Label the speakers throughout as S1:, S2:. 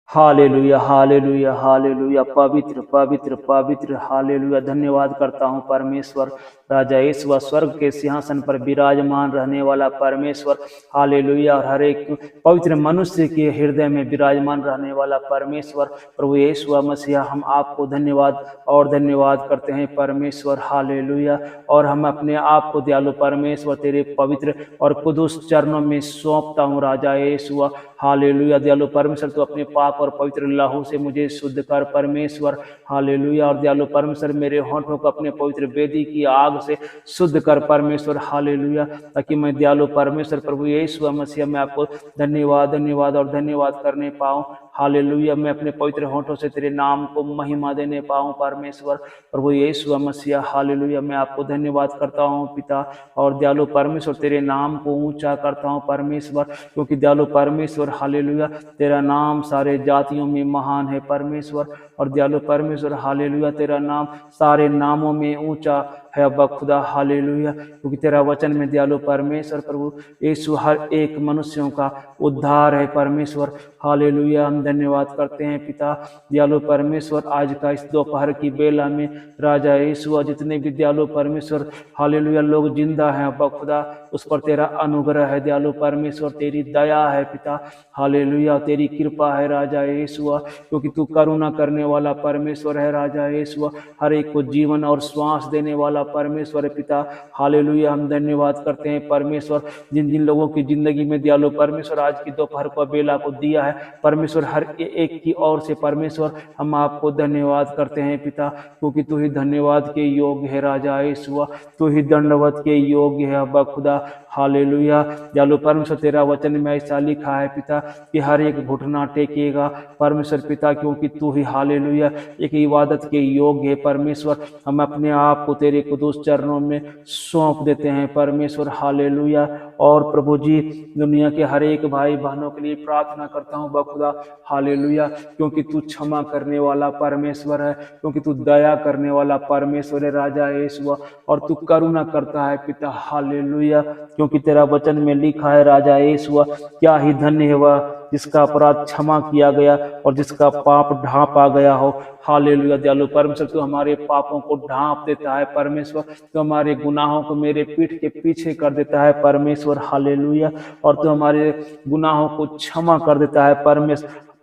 S1: Hallelujah, hallelujah, hallelujah, पवित्र पवित्र पवित्र, हालेलुया। धन्यवाद करता हूँ परमेश्वर राजा ईश्वर, स्वर्ग के सिंहासन पर विराजमान रहने वाला परमेश्वर। हालेलुया। और हर एक पवित्र मनुष्य के हृदय में विराजमान रहने वाला परमेश्वर प्रभु यीशु मसीहा, हम आपको धन्यवाद और धन्यवाद करते हैं परमेश्वर। हालेलुया। और हम अपने आप को दयालु परमेश्वर तेरे पवित्र और कुदूस चरणों में सौंपता हूँ राजा यीशु। हालेलुया। दयालु परमेश्वर, तो अपने पाप और पवित्र लहू से मुझे शुद्ध कर परमेश्वर। हालेलुया। और दयालु परमेश्वर, मेरे होंठों को अपने पवित्र वेदी की आग से शुद्ध कर परमेश्वर। हालेलुया। ताकि मैं दयालु परमेश्वर प्रभु यीशु मसीह में आपको धन्यवाद धन्यवाद और धन्यवाद करने पाऊँ। हालेलुया। मैं अपने पवित्र होंठों से तेरे नाम को महिमा देने पाऊँ परमेश्वर प्रभु यीशु मसीह। हालेलुया। मैं आपको धन्यवाद करता हूँ पिता और दयालु परमेश्वर, तेरे नाम को ऊंचा करता हूँ परमेश्वर, क्योंकि दयालु परमेश्वर हालेलुया तेरा नाम सारे जातियों में महान है परमेश्वर। और दयालु परमेश्वर हालेलुया तेरा नाम सारे नामों में ऊंचा है अब्बा खुदा। हालेलुया। क्योंकि तेरा वचन में दयालु परमेश्वर प्रभु यीशु हर एक मनुष्यों का उद्धार है परमेश्वर। हालेलुया। हम धन्यवाद करते हैं पिता दयालु परमेश्वर, आज का इस दोपहर की बेला में राजा यीशु, जितने भी दयालु परमेश्वर हालेलुया लोग जिंदा हैं अब्बा खुदा, उस पर तेरा अनुग्रह है दयालु परमेश्वर, तेरी दया है पिता। हालेलुया। तेरी कृपा है राजा यीशु, क्योंकि तू करुणा करने वाला परमेश्वर है राजा यीशु, हर एक को जीवन और श्वास देने वाला परमेश्वर है पिता। हालेलुया। हम धन्यवाद करते हैं परमेश्वर, जिन जिन लोगों की जिंदगी में दयालु परमेश्वर आज की दोपहर को बेला को दिया है परमेश्वर, हर एक की ओर से परमेश्वर हम आपको धन्यवाद करते हैं पिता, क्योंकि तू ही धन्यवाद के योग्य है राजा यीशु, तू ही दंडवत के योग्य है अब्बा खुदा। हालेलुया। दयालु परमेश्वर, तेरा वचन में ऐसा लिखा है पिता कि हर एक घुटना टेकेगा परमेश्वर पिता, क्योंकि तू ही हालेलुया एक इबादत के योग्य है परमेश्वर। हम अपने आप को तेरे कुदूस चरणों में सौंप देते हैं परमेश्वर। हालेलुया। और प्रभु जी, दुनिया के हर एक भाई बहनों के लिए प्रार्थना करता हूँ बखुदा। हालेलुया। क्योंकि तू क्षमा करने वाला परमेश्वर है, क्योंकि तू दया करने वाला परमेश्वर है राजा यीशु, और तू करुणा करता है पिता। हालेलुया। क्योंकि तेरा वचन में लिखा है राजा यीशु, क्या ही धन्य है वह जिसका अपराध क्षमा किया गया और जिसका पाप ढांपा गया हो। हालेलुया। दयालु परमेश्वर, तू हमारे पापों को ढांप देता है परमेश्वर, तू हमारे गुनाहों को मेरे पीठ के पीछे कर देता है परमेश्वर। हालेलुया। और तू हमारे गुनाहों को क्षमा कर देता है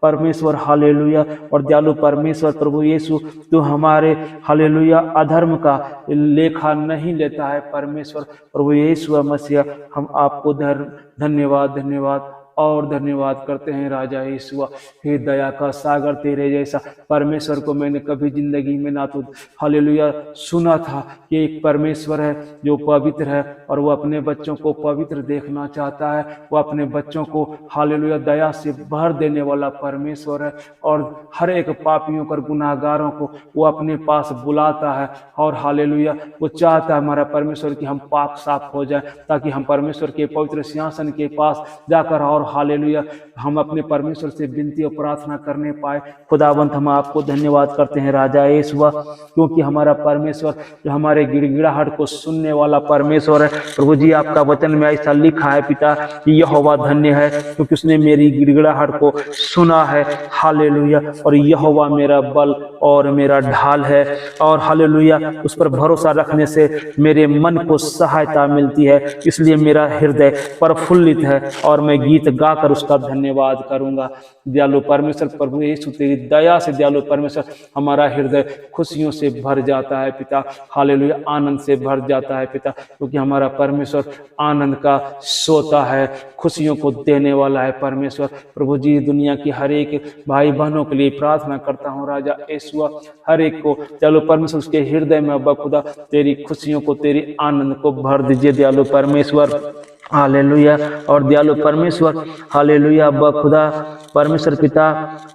S1: परमेश्वर। हालेलुया। और दयालु परमेश्वर प्रभु यीशु, तू हमारे हालेलुया अधर्म का लेखा नहीं लेता है परमेश्वर प्रभु यीशु मसीह। हम आपको धन्यवाद धन्यवाद और धन्यवाद करते हैं राजा यीशु। हे दया का सागर, तेरे जैसा परमेश्वर को मैंने कभी जिंदगी में ना तो हालेलुया सुना था कि एक परमेश्वर है जो पवित्र है और वो अपने बच्चों को पवित्र देखना चाहता है। वो अपने बच्चों को हालेलुया दया से भर देने वाला परमेश्वर है, और हर एक पापियों और गुनाहगारों को वो अपने पास बुलाता है। और हालेलुया वो चाहता है हमारा परमेश्वर कि हम पाक साफ हो जाए, ताकि हम परमेश्वर के पवित्र सिंहासन के पास जाकर और हालेलुया हम अपने परमेश्वर से विनती और प्रार्थना करने पाए। खुदावंत, हम आपको धन्यवाद करते हैं राजा यीशु, क्योंकि हमारा परमेश्वर जो हमारे गिड़गिड़ाहट को सुनने वाला परमेश्वर है प्रभु जी। आपका वचन में ऐसा लिखा है पिता कि यहोवा धन्य है क्योंकि उसने मेरी गिड़गिड़ाहट को सुना है। हालेलुया। और यहोवा मेरा बल और मेरा ढाल है, और हालेलुया उस पर भरोसा रखने से मेरे मन को सहायता मिलती है, इसलिए मेरा हृदय प्रफुल्लित है और मैं गीत गाकर उसका धन्यवाद करूंगा। दयालु परमेश्वर प्रभु यीशु, तेरी दया से दयालु परमेश्वर हमारा हृदय खुशियों से भर जाता है पिता। हालेलुया आनंद से भर जाता है पिता, क्योंकि हमारा परमेश्वर आनंद का सोता है, खुशियों को देने वाला है परमेश्वर प्रभु जी। दुनिया की हर एक भाई बहनों के लिए प्रार्थना करता हूँ राजा यीशु, हर एक को दयालु परमेश्वर उसके हृदय में अब्बा खुदा तेरी खुशियों को, तेरी आनंद को भर दीजिए दयालु परमेश्वर। हालेलुया। और दयालु परमेश्वर हालेलुया अब्बा खुदा परमेश्वर पिता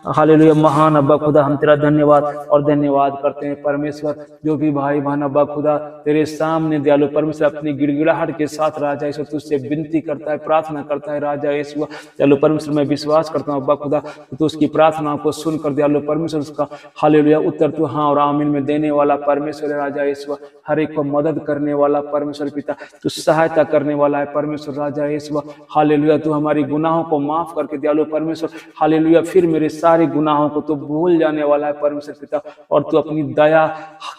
S1: हालेलुया महान अब्बा खुदा, हम तेरा धन्यवाद और धन्यवाद करते हैं परमेश्वर। जो भी भाई बहन अब्बा खुदा तेरे सामने दयालु परमेश्वर अपनी गिड़गिड़ाहट के साथ राजा यीशु तुझसे विनती करता है, प्रार्थना करता है राजा यीशु। दयालु परमेश्वर मैं विश्वास करता हूँ अब्बा खुदा तो उसकी प्रार्थना को सुनकर दयालु परमेश्वर उसका हालेलुया उत्तर तू हाँ और आमीन में देने वाला परमेश्वर है राजा यीशु। हर एक को मदद करने वाला परमेश्वर पिता, तू सहायता करने वाला है परमेश्वर परमेश्वर राजा यीशु हालेलुया तू हमारी गुनाहों को माफ करके दयालु परमेश्वर हालेलुया फिर मेरे सारे गुनाहों को तू भूल जाने वाला है परमेश्वर पिता, और तू अपनी दया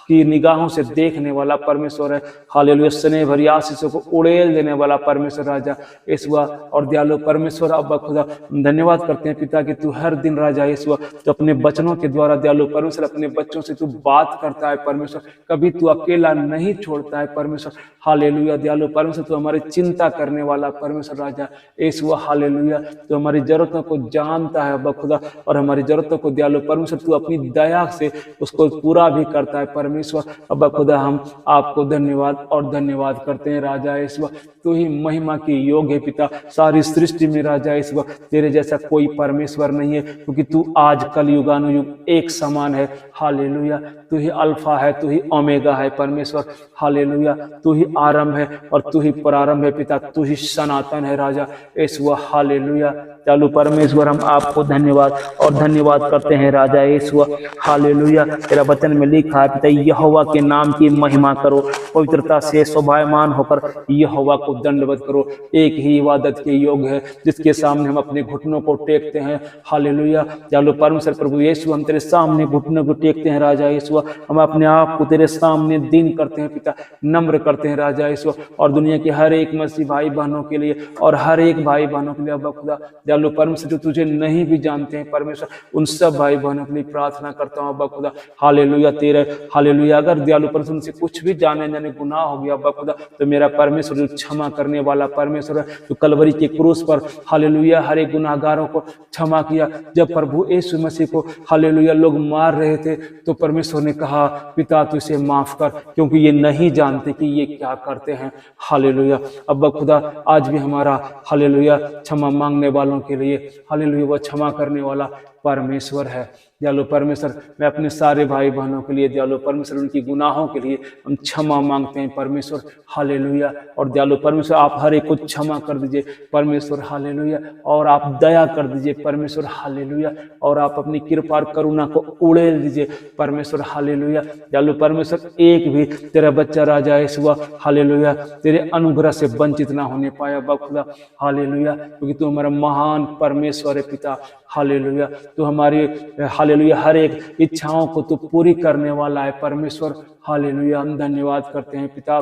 S1: की निगाहों से देखने वाला परमेश्वर है। हालेलुया स्नेह भरी आशीषों को उड़ेल देने वाला परमेश्वर राजा यीशु और दयालु परमेश्वर अब्बा खुदा धन्यवाद करते हैं पिता कि तू हर दिन राजा यीशु तो अपने वचनों के द्वारा दयालु परमेश्वर अपने बच्चों से तू बात करता है परमेश्वर, कभी तू अकेला नहीं छोड़ता है परमेश्वर। हालेलुया दयालु परमेश्वर तू हमारी चिंता करने वाला परमेश्वर राजा यीशु हालेलुया तो हमारी जरूरतों को जानता है अब्बा खुदा, और हमारी जरूरतों को दयालु परमेश्वर तू अपनी दया से उसको पूरा भी करता है परमेश्वर अब्बा खुदा। हम आपको धन्यवाद और धन्यवाद करते हैं राजा यीशु, तू ही महिमा की योग है पिता। सारी सृष्टि में राजा यीशु तेरे जैसा कोई परमेश्वर नहीं है, क्योंकि तू आज कल युगानुयुग एक समान है। हालेलुया तू ही अल्फा है, तू ही ओमेगा है परमेश्वर। हालेलुया तू ही आरंभ है और तू ही प्रारंभ है पिता, तू ही सनातन है राजा यीशु हालेलुया। चालू परमेश्वर हम आपको धन्यवाद और धन्यवाद करते हैं राजा यीशु हालेलुया। तेरा वचन में लिखा है पिता यहोवा के नाम की महिमा करो, पवित्रता से शोभायमान होकर यहोवा को दंडवत करो। एक ही इबादत के योग्य है जिसके सामने हम अपने घुटनों को टेकते हैं। हालेलुया चालू परमेश्वर प्रभु यीशु हम तेरे सामने घुटनों को टेकते हैं राजा यीशु, हम अपने आप को तेरे सामने दीन करते हैं पिता, नम्र करते हैं राजा यीशु, और दुनिया के हर एक मसीह भाई बहनों के लिए और हर एक भाई बहनों के लिए अब्बा खुदा दयालु परमेश्वर जो तुझे नहीं भी जानते हैं परमेश्वर, उन सब भाई बहनों के लिए प्रार्थना करता हूँ अब्बा खुदा। हालेलुया तेरे हालेलुया अगर दयालु परमेश्वर उनसे कुछ भी जाने जाने गुनाह हो गया अब्बा खुदा, तो मेरा परमेश्वर जो क्षमा करने वाला परमेश्वर है, तो कलवरी के क्रूस पर हालेलुया हर एक गुनाहगारों को क्षमा किया। जब प्रभु यीशु मसीह को हालेलुया लोग मार रहे थे तो परमेश्वर ने कहा पिता तू इसे माफ कर, क्योंकि ये नहीं जानते कि ये क्या करते हैं। हालेलुया अब्बा खुदा आज भी हमारा हालेलुया क्षमा मांगने वालों के लिए हालेलुया वह क्षमा करने वाला परमेश्वर है। दयालु परमेश्वर मैं अपने सारे भाई बहनों के लिए दयालु परमेश्वर उनकी गुनाहों के लिए हम क्षमा मांगते हैं परमेश्वर हालेलुया। और दयालु परमेश्वर आप हर एक को क्षमा कर दीजिए परमेश्वर हालेलुया, और आप दया कर दीजिए परमेश्वर हालेलुया, और आप अपनी कृपा और करुणा को उड़ेल दीजिए परमेश्वर हालेलुया। दयालु परमेश्वर एक भी तेरा बच्चा राजा यीशु हालेलुया तेरे अनुग्रह से वंचित ना होने पाया बखुदा हालेलुया, क्योंकि तू हमारा महान परमेश्वर है पिता हालेलुया। तू हमारी हालेलुया हर एक इच्छाओं को तू पूरी करने वाला है परमेश्वर हालेलुया। हम धन्यवाद करते हैं पिता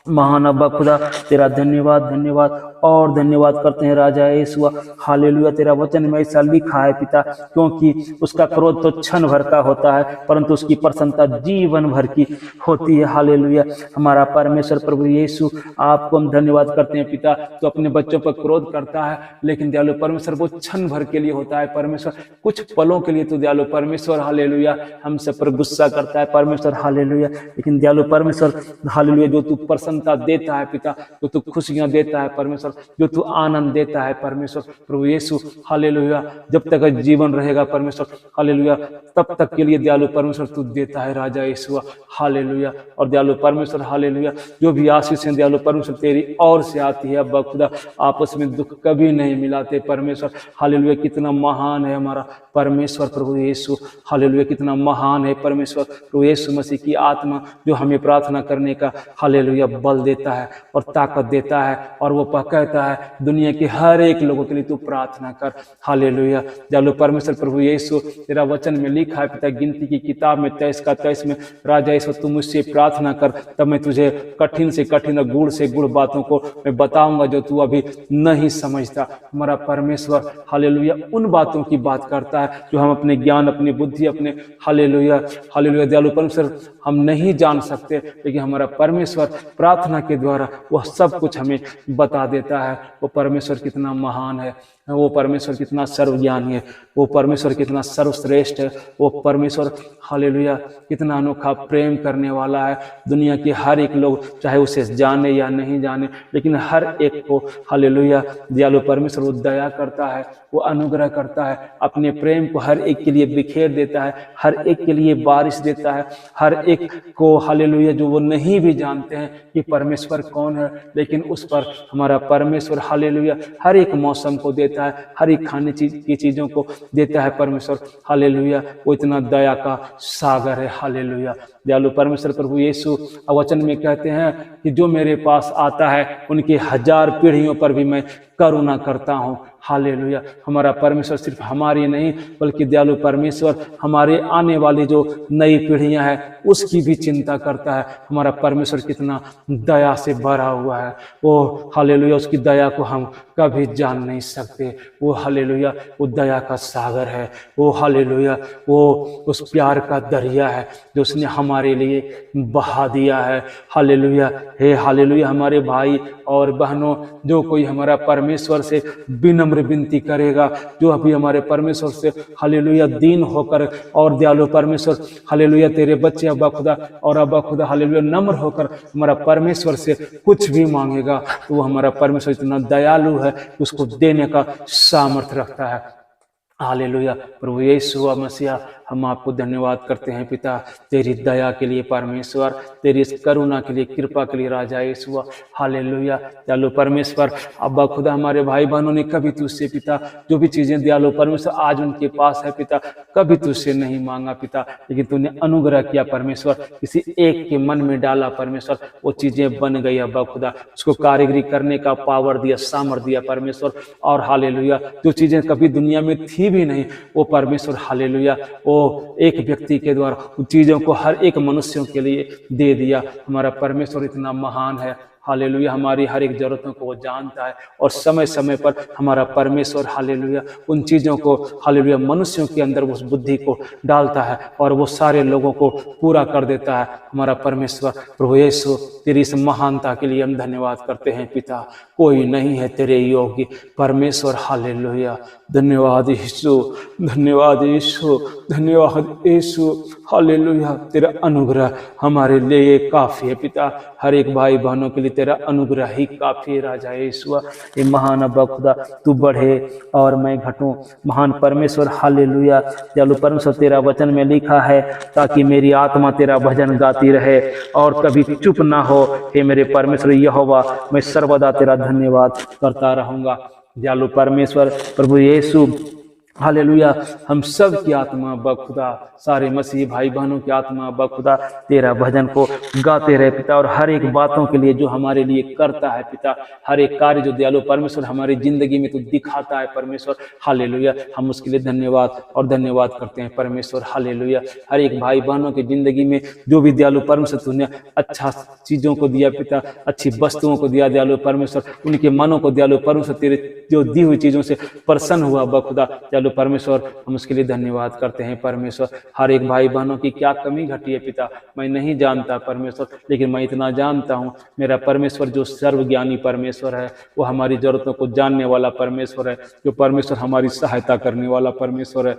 S1: महान अब्बा खुदा, तेरा धन्यवाद धन्यवाद और धन्यवाद करते हैं राजा यीशु हालेलुया। तेरा वचन में ऐसा लिखा है पिता, क्योंकि उसका क्रोध तो क्षण भर का होता है परंतु उसकी प्रसन्नता जीवन भर की होती है हालेलुया। हमारा परमेश्वर प्रभु यीशु आपको हम धन्यवाद करते हैं पिता। तो अपने बच्चों पर क्रोध करता है लेकिन दयालु परमेश्वर वो क्षण भर के लिए होता है परमेश्वर, कुछ पलों के लिए तो दयालु परमेश्वर हालेलुया हम सब पर गुस्सा करता है परमेश्वर हालेलुया, लेकिन दयालु परमेश्वर हालेलुया जो तू प्रसन्नता देता है पिता, जो तू खुशियां देता है परमेश्वर, जो तू आनंद देता है परमेश्वर प्रभु यीशु हालेलुया, जब तक जीवन रहेगा परमेश्वर हालेलुया तब तक के लिए दयालु परमेश्वर तू देता है राजा यीशु हालेलुया। और दयालु परमेश्वर हालेलुया जो भी आशीष है दयालु परमेश्वर तेरी ओर से आती है अब्बा खुदा, आपस में दुख कभी नहीं मिलाते परमेश्वर हालेलुया। कितना महान है हमारा परमेश्वर प्रभु यीशु हालेलुया, कितना महान है परमेश्वर प्रभु यीशु मसीह की आत्मा जो हमें प्रार्थना करने का हालेलुया बल देता है और ताकत देता है, और वो कहता है दुनिया के हर एक लोगों के लिए तू प्रार्थना कर हालेलुया। दयालु परमेश्वर प्रभु यीशु तेरा वचन में लिखा है पिता गिनती की किताब में 23 में राजा यीशु तू मुझसे प्रार्थना कर, तब मैं तुझे कठिन से कठिन और गूढ़ से गूढ़ बातों को मैं बताऊंगा जो तू अभी नहीं समझता। हमारा परमेश्वर हालेलुया उन बातों की बात करता है जो हम अपने ज्ञान अपनी बुद्धि अपने हालेलुया हालेलुया दयालु परमेश्वर हम नहीं जान सकते, लेकिन हमारा परमेश्वर प्रार्थना के द्वारा वह सब कुछ हमें बता देता है। वो परमेश्वर कितना महान है, वो परमेश्वर कितना सर्वज्ञानी है, वो परमेश्वर कितना सर्वश्रेष्ठ है, वो परमेश्वर हालेलुया कितना अनोखा प्रेम करने वाला है। दुनिया के हर एक लोग चाहे उसे जाने या नहीं जाने, लेकिन हर एक को हालेलुया दयालु परमेश्वर वो दया करता है, वो अनुग्रह करता है, अपने प्रेम को हर एक के लिए बिखेर देता है, हर एक के लिए बारिश देता है, हर एक को हालेलुया जो वो नहीं भी जानते हैं कि परमेश्वर कौन है, लेकिन उस पर हमारा परमेश्वर हालेलुया हर एक मौसम को देता देता है, हर एक खाने की चीज़ों को देता है परमेश्वर। हालेलुया, वो इतना दया का सागर है। हालेलुया, दयालु परमेश्वर प्रभु यीशु वचन में कहते हैं कि जो मेरे पास आता है उनकी 1000 पीढ़ियों पर भी मैं करुणा करता हूँ। हालेलुया, हमारा परमेश्वर सिर्फ हमारी नहीं बल्कि दयालु परमेश्वर हमारे आने वाली जो नई पीढ़ियां हैं उसकी भी चिंता करता है। हमारा परमेश्वर कितना दया से भरा हुआ है। वो हालेलुया, उसकी दया को हम कभी जान नहीं सकते। वो हालेलुया, वो दया का सागर है। वो हालेलुया, वो उस प्यार का दरिया है जो उसने हमारे लिए बहा दिया है। हालेलुया, हे हालेलुया, हमारे भाई और बहनों, जो कोई हमारा परमेश्वर से विनम्र विनती करेगा, जो अभी हमारे परमेश्वर से हालेलुया दीन होकर और दयालु परमेश्वर हालेलुया तेरे बच्चे अब्बा खुदा और अब्बा खुदा हालेलुया नम्र होकर हमारा परमेश्वर से कुछ भी मांगेगा तो वो हमारा परमेश्वर इतना दयालु है, उसको देने का सामर्थ्य रखता है। हालेलुया, प्रभु यीशु मसीहा, हम आपको धन्यवाद करते हैं पिता, तेरी दया के लिए परमेश्वर, तेरी इस करुणा के लिए, कृपा के लिए राजा यीशु। हालेलुया, दयालु परमेश्वर अब्बा खुदा, हमारे भाई बहनों ने कभी तुझसे पिता जो भी चीजें दयालु परमेश्वर आज उनके पास है पिता, कभी तुझसे नहीं मांगा पिता, लेकिन तूने अनुग्रह किया परमेश्वर, किसी एक के मन में डाला परमेश्वर, वो चीजें बन गई अब्बा खुदा, उसको कारीगरी करने का पावर दिया, सामर्थ दिया परमेश्वर। और हालेलुया, जो चीजें कभी दुनिया में थी भी नहीं वो परमेश्वर हालेलुया वो एक व्यक्ति के द्वारा उन चीजों को हर एक मनुष्यों के लिए दे दिया। हमारा परमेश्वर इतना महान है। हालेलुया, हमारी हर एक जरूरतों को वो जानता है और समय समय पर हमारा परमेश्वर हालेलुया उन चीजों को हालेलुया मनुष्यों के अंदर उस बुद्धि को डालता है और वो सारे लोगों को पूरा कर देता है। हमारा परमेश्वर प्रभु यीशु, तेरी इस महानता के लिए हम धन्यवाद करते हैं पिता, कोई नहीं है तेरे योग्य परमेश्वर। हालेलुया, धन्यवाद यीशु, धन्यवाद यीशु, धन्यवाद यीशु। हालेलुया, तेरा अनुग्रह हमारे लिए काफी है पिता, हर एक भाई बहनों के लिए तेरा अनुग्रह ही काफी है राजा यीशु। ये महान अब्बा खुदा, तू बढ़े और मैं घटूं। महान परमेश्वर हालेलुया, दयालु परमेश्वर, तेरा वचन में लिखा है ताकि मेरी आत्मा तेरा भजन गाती रहे और कभी चुप ना हो। हे मेरे परमेश्वर यहोवा, मैं सर्वदा तेरा धन्यवाद करता रहूंगा। दयालु परमेश्वर प्रभु यीशु हालेलुया, हम सब की आत्मा बखुदा, सारे मसीह भाई बहनों की आत्मा बखुदा तेरा भजन को गाते रहे पिता, और हर एक बातों के लिए जो हमारे लिए करता है पिता, हर एक कार्य जो दयालु परमेश्वर हमारी जिंदगी में तो दिखाता है परमेश्वर। हालेलुया, हम उसके लिए धन्यवाद और धन्यवाद करते हैं परमेश्वर। हालेलुया, हर एक भाई बहनों की जिंदगी में जो भी दयालु परमेश्वर तूने अच्छा चीजों को दिया पिता, अच्छी वस्तुओं को दिया दयालु परमेश्वर, उनके मनों को दयालु परमेश्वर तेरे जो दी हुई चीजों से प्रसन्न हुआ बखुदा दयालु परमेश्वर, हम उसके लिए धन्यवाद करते हैं परमेश्वर। हर एक भाई बहनों की क्या कमी घटी है पिता, मैं नहीं जानता परमेश्वर, लेकिन मैं इतना जानता हूँ मेरा परमेश्वर जो सर्वज्ञानी परमेश्वर है, वो हमारी जरूरतों को जानने वाला परमेश्वर है, जो परमेश्वर हमारी सहायता करने वाला परमेश्वर है,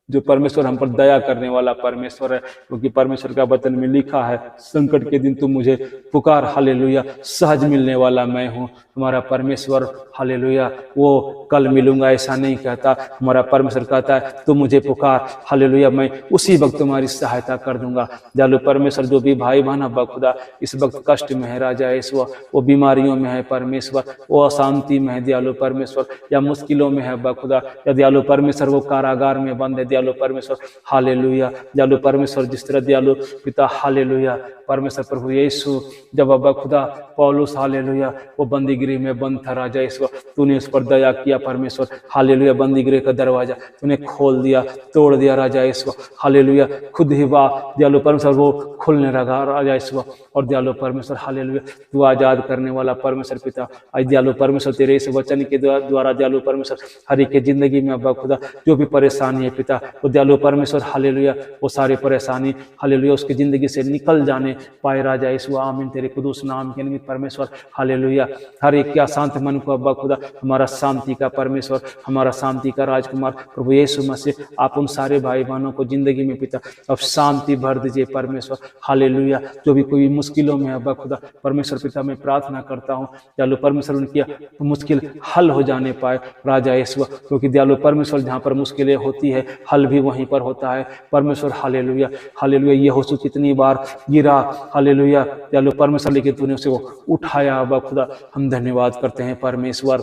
S1: जो परमेश्वर हम पर दया करने वाला परमेश्वर है। क्योंकि परमेश्वर का वचन में लिखा है, संकट के दिन तुम मुझे पुकार, हालेलुया, सहज मिलने वाला मैं हूँ। हमारा परमेश्वर हालेलुया वो कल मिलूंगा ऐसा नहीं कहता, हमारा परमेश्वर कहता है तुम मुझे पुकार, हालेलुया, मैं उसी वक्त तुम्हारी सहायता कर दूंगा। दयालु परमेश्वर, जो भी भाई बहन बखुदा इस वक्त कष्ट में है राजा ईश्वर, वो बीमारियों में है परमेश्वर, वो अशांति में है दयालु परमेश्वर, या मुश्किलों में है बखुदा, या दयालु परमेश्वर वो कारागार में बंद है दयालु परमेश्वर। हालेलुया, दयालु परमेश्वर जिस तरह दयालु पिता हालेलुया परमेश्वर प्रभु यीशु, जब अब्बा खुदा पौलुस हालेलुया वो बंदीगृह में बंद था राजा ईश्वर, तूने उस पर दया किया परमेश्वर। हालेलुया, बंदीगृह का दरवाजा तूने खोल दिया, तोड़ दिया राजा ईश्वर। हालेलुया, खुद ही वाह दयालु परमेश्वर वो खुलने लगा राजा ईश्वर। और दयालु परमेश्वर हालेलुया, तू आजाद करने वाला परमेश्वर पिता, आज दयालु परमेश्वर तेरे इस वचन के द्वारा दयालु परमेश्वर हर एक के जिंदगी में अब्बा खुदा जो भी परेशानी है पिता, वो दयालु परमेश्वर हालेलुया वो सारी परेशानी हालेलुया उसकी जिंदगी से निकल जाने पाए राजा यीशु। आमीन, तेरे कुदूस नाम के निमित्त परमेश्वर हालेलुया। हर एक के अशांत मन को अब्बा खुदा हमारा शांति का परमेश्वर, हमारा शांति का राजकुमार प्रभु यीशु मसीह, आप उन सारे भाई बहनों को जिंदगी में पिता अब शांति भर दीजिए परमेश्वर। हालेलुया, जो भी कोई मुश्किलों में अब्बा खुदा परमेश्वर पिता मैं प्रार्थना करता हूँ दयालु परमेश्वर उनकी मुश्किल हल हो जाने पाए राजा यीशु, क्योंकि दयालु परमेश्वर जहाँ पर मुश्किलें होती है हल भी वहीं पर होता है परमेश्वर। हालेलुया, हालेलुया, यहोशू कितनी बार गिरा हालेलुया दयालु परमेश्वर, लेकिन तूने उसे उठाया अब्बा खुदा, हम धन्यवाद करते हैं परमेश्वर।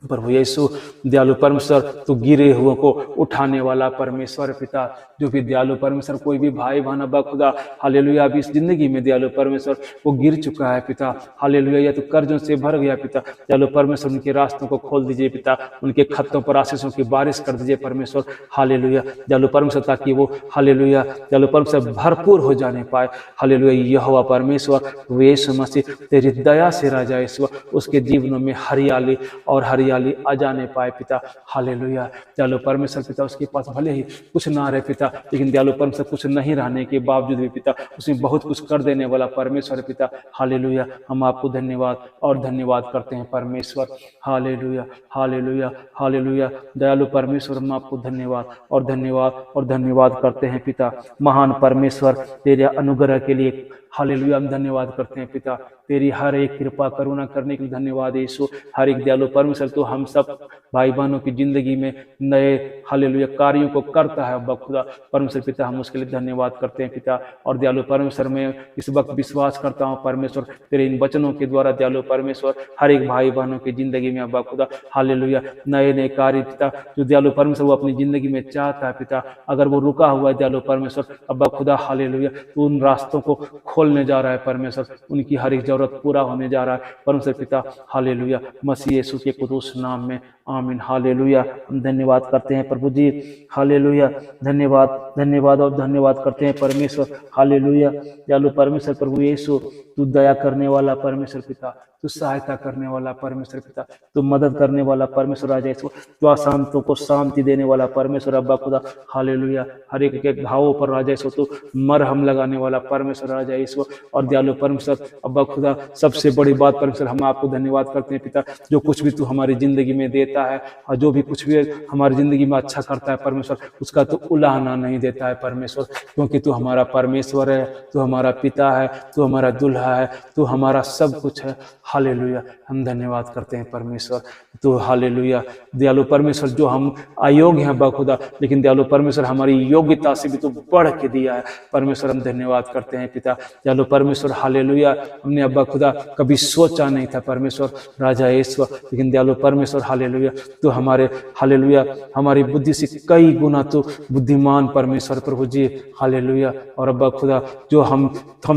S1: प्रभु यीशु दयालु परमेश्वर, तू गिरे हुओं को उठाने वाला परमेश्वर पिता, जो भी दयालु परमेश्वर कोई भी भाई बहन अब्बा खुदा हालेलुया अभी इस जिंदगी में दयालु परमेश्वर वो गिर चुका है पिता हालेलुया, या तो कर्जों से भर गया पिता दयालु परमेश्वर, उनके रास्तों को खोल दीजिए पिता, उनके खत्तों पर आशीषों की बारिश कर दीजिए परमेश्वर हालेलुया दयालु परमेश्वर, ताकि वो हालेलुया दयालु परमेश्वर भरपूर हो जाने पाए हालेलुया। यहोवा परमेश्वर यीशु मसीह तेरी दया से राजा यीशु उसके जीवनों में हरियाली और हरियाली आ जाने पाए पिता हालेलुया दयालु परमेश्वर पिता, उसके पास भले ही कुछ ना रहे पिता, लेकिन दयालु परमेश्वर कुछ नहीं रहने के बावजूद भी पिता उसमें बहुत कुछ कर देने वाला परमेश्वर पिता हालेलुया। हम आपको धन्यवाद और धन्यवाद करते हैं परमेश्वर हालेलुया हालेलुया हालेलुया दयालु परमेश्वर, हम आपको धन्यवाद और धन्यवाद और धन्यवाद करते हैं पिता महान परमेश्वर, तेरे अनुग्रह के लिए हालेलुया हम धन्यवाद करते हैं पिता, तेरी हर एक कृपा करुणा करने के लिए धन्यवाद यीशु। हर एक दयालु परमेश्वर तो हम सब भाई बहनों की जिंदगी में नए हालेलुया कार्यों को करता है अब्बा खुदा परमेश्वर पिता, हम उसके लिए धन्यवाद करते हैं पिता। और दयालु परमेश्वर में इस वक्त विश्वास करता हूँ परमेश्वर, तेरे इन वचनों के द्वारा दयालु परमेश्वर हर एक भाई बहनों की जिंदगी में अब्बा खुदा हालेलुया नए नए कार्य पिता जो दयालु परमेश्वर वो अपनी जिंदगी में चाहता है पिता, अगर वो रुका हुआ है दयालु परमेश्वर अब्बा खुदा हालेलुया, तो उन रास्तों को खोलने जा रहा है परमेश्वर, उनकी हर एक जरूरत पूरा होने जा रहा है परमेश्वर पिता हालेलुया, मसीह यीशु के कुदूस नाम में आमीन हालेलुया। हम धन्यवाद करते हैं प्रभु जी हालेलुया, धन्यवाद धन्यवाद और धन्यवाद करते हैं परमेश्वर हालेलुया दयालु परमेश्वर। प्रभु यीशु तू दया करने वाला परमेश्वर पिता, तू सहायता करने वाला परमेश्वर पिता, तू मदद करने वाला परमेश्वर राजा यीशु, तू अशांतों को शांति देने वाला परमेश्वर अब्बा खुदा हालेलुया, हर एक के घावों पर राजा यीशु तू मरहम लगाने वाला परमेश्वर राजा यीशु। और दयालु परमेश्वर अब्बा खुदा सबसे बड़ी बात परमेश्वर, हम आपको धन्यवाद करते हैं पिता, जो कुछ भी तू हमारी जिंदगी में देता है और जो भी कुछ भी हमारी जिंदगी में अच्छा करता है परमेश्वर, उसका तू उलाहना नहीं देता है परमेश्वर, क्योंकि तू हमारा परमेश्वर है, तू हमारा पिता है, तू हमारा दुल्हा है, तू हमारा सब कुछ है हालेलुया। हम धन्यवाद करते हैं परमेश्वर, तो हालेलुया दयालु परमेश्वर, जो हम अयोग्य हैं बखुदा, लेकिन दयालु परमेश्वर हमारी योग्यता से भी तो बढ़ के दिया है परमेश्वर, हम धन्यवाद करते हैं पिता दयालु परमेश्वर हालेलुया। हमने अब्बा खुदा कभी सोचा नहीं था परमेश्वर राजा ईश्वर, लेकिन दयालु परमेश्वर हालेलुया तो हमारे हालेलुया हमारी बुद्धि से कई गुना तो बुद्धिमान परमेश्वर प्रभु जी हालेलुया। और अब्बा खुदा जो हम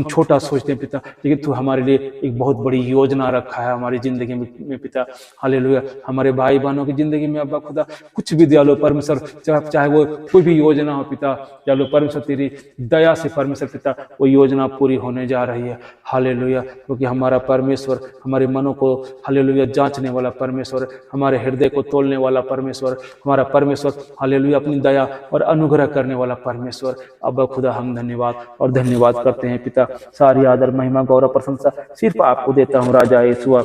S1: छोटा सोचते हैं पिता, लेकिन तू हमारे लिए एक बहुत बड़ी योजना रखा है हमारी जिंदगी में पिता हालेलुया। हमारे भाई बहनों की जिंदगी में अब्बा खुदा कुछ भी दयालु परमेश्वर, चाहे वो कोई भी योजना हो पिता दयालु परमेश्वर, तेरी दया से परमेश्वर पिता वो योजना पूरी होने जा रही है हालेलुया, क्योंकि हमारा परमेश्वर हमारे मनों को हालेलुया जांचने वाला परमेश्वर, हमारे हृदय को तोलने वाला परमेश्वर, हमारा परमेश्वर हालेलुया अपनी दया और अनुग्रह करने वाला परमेश्वर। अब्बा खुदा हम धन्यवाद और धन्यवाद करते हैं पिता, सारी आदर महिमा गौरव प्रशंसा सिर्फ आपको देता हूँ राजा यीशु।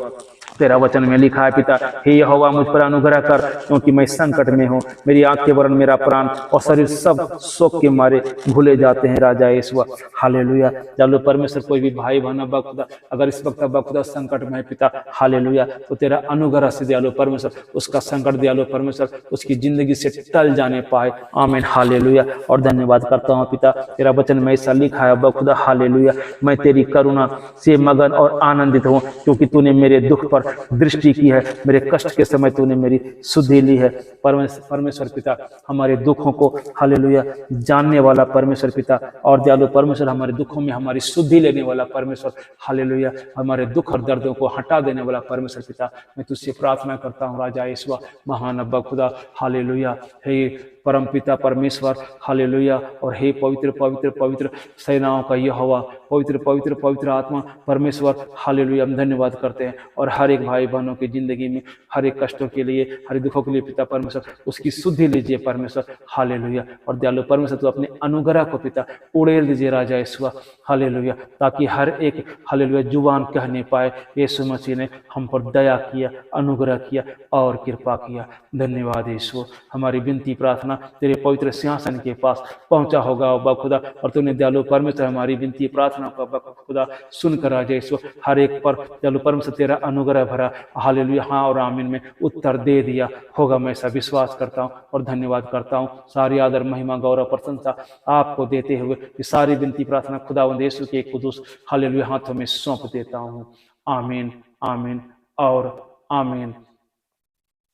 S1: तेरा वचन में लिखा है पिता, हे यहोवा मुझ पर अनुग्रह कर, क्योंकि मैं संकट में हूँ, मेरी आंखें वरन मेरा प्राण और शरीर सब शोक के मारे भूले जाते हैं राजा यीशु हालेलुया। दयालु परमेश्वर कोई भी भाई बहन अब्बा खुदा अगर इस वक्त अब्बा खुदा संकट में है पिता हालेलुया, तो तेरा अनुग्रह से दयालु परमेश्वर उसका संकट दयालु परमेश्वर उसकी जिंदगी से टल जाने पाए आमीन हालेलुया। और धन्यवाद करता हूँ पिता, तेरा वचन में ऐसा लिखा है अब्बा खुदा हालेलुया, मैं तेरी करुणा से मगन और आनंदित हूँ, क्योंकि तूने मेरे दुख पर दृष्टि की है, मेरे कष्ट के समय तूने मेरी सुधि ली है। परमेश्वर पिता हमारे दुखों को हालेलुया जानने वाला परमेश्वर पिता, और दयालु परमेश्वर हमारे दुखों में हमारी सुधि लेने वाला परमेश्वर हालेलुया, हमारे दुख और दर्दों को हटा देने वाला परमेश्वर पिता, मैं तुझसे प्रार्थना करता हूँ राजा यीशु महान अब्बा खुदा हालेलुया। हे परम पिता परमेश्वर हालेलुया, और हे पवित्र पवित्र पवित्र सेनाओं का यहोवा, पवित्र पवित्र पवित्र आत्मा परमेश्वर हालेलुया, हम धन्यवाद करते हैं। और हर एक भाई बहनों की जिंदगी में हर एक कष्टों के लिए हर एक दुखों के लिए पिता परमेश्वर उसकी शुद्धि लीजिए परमेश्वर हालेलुया। और दयालु परमेश्वर तो अपने अनुग्रह को पिता उड़ेल दीजिए राजा यीशु हालेलुया, ताकि हर एक हालेलुया जुबान कहने पाए यीशु मसीह ने हम पर दया किया, अनुग्रह किया और कृपा किया। धन्यवाद यीशु, हमारी विनती प्रार्थना तेरे पवित्र सिंहासन के पास पहुंचा होगा अब्बा खुदा, और तूने दयालु परमेश्वर हमारी विनती प्रार्थना को अब्बा खुदा सुनकर राजा यीशु हर एक पर दयालु परमेश्वर तेरा अनुग्रह भरा हालेलुया हाँ और आमीन में उत्तर दे दिया होगा, मैं ऐसा विश्वास करता हूँ और धन्यवाद करता हूँ। सारी आदर महिमा गौरव प्रशंसा आपको देते हुए ये सारी विनती प्रार्थना खुदावंद यीशु के कुदूस हालेलुया हाथों में सौंप देता हूँ। आमीन आमीन और आमीन।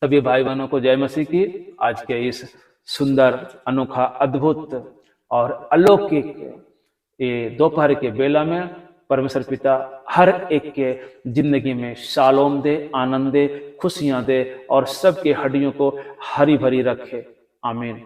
S1: सभी भाई बहनों को जय मसीह की। आज के इस सुंदर, अनोखा, अद्भुत और अलौकिक ये दोपहर के बेला में परमेश्वर पिता हर एक के जिंदगी में शालोम दे, आनंद दे, खुशियां दे और सबके हड्डियों को हरी भरी रखे। आमीन।